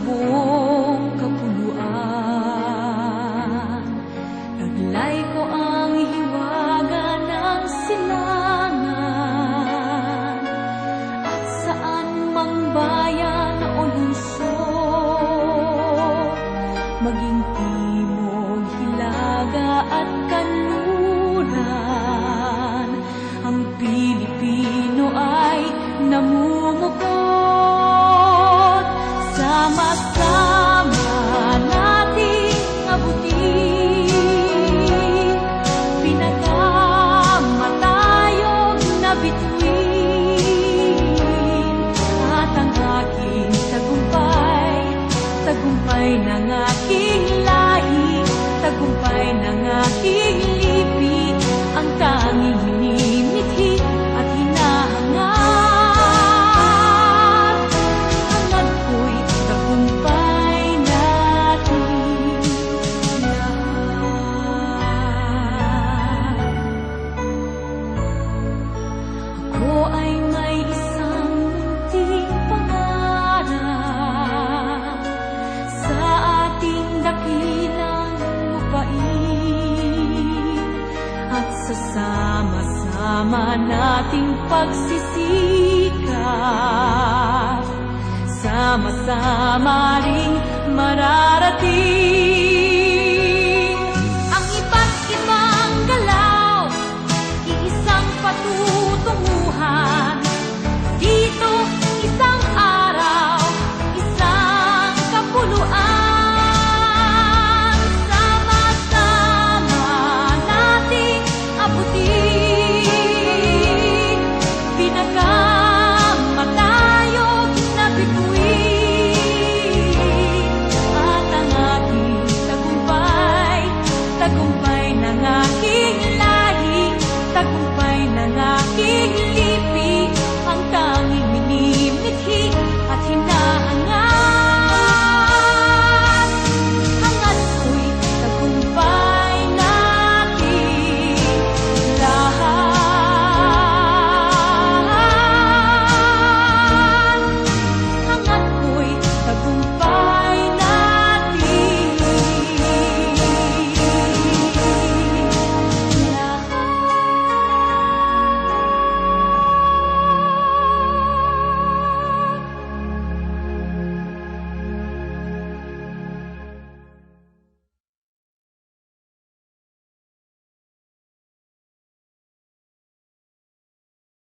buong kapuluan. Taglay ko ang hiwaga ng silangan, at saan mang bayan o lungsod, maging timog, hilaga at kanluran, ang Pilipino ay namumukod. Sama-sama nating abutin pinagkamatayog na bituin, at ang aking tagumpay, tagumpay ng aking lahi, tagumpay ng aking lipi, ang tanging minimithi at hinahangad. Hangad ko'y tagumpay natin lahat. Ako ay may isang munting pangarap sa ating dakilang lupain, at sa sama-sama nating pagsisikap, sama-sama ring mararating.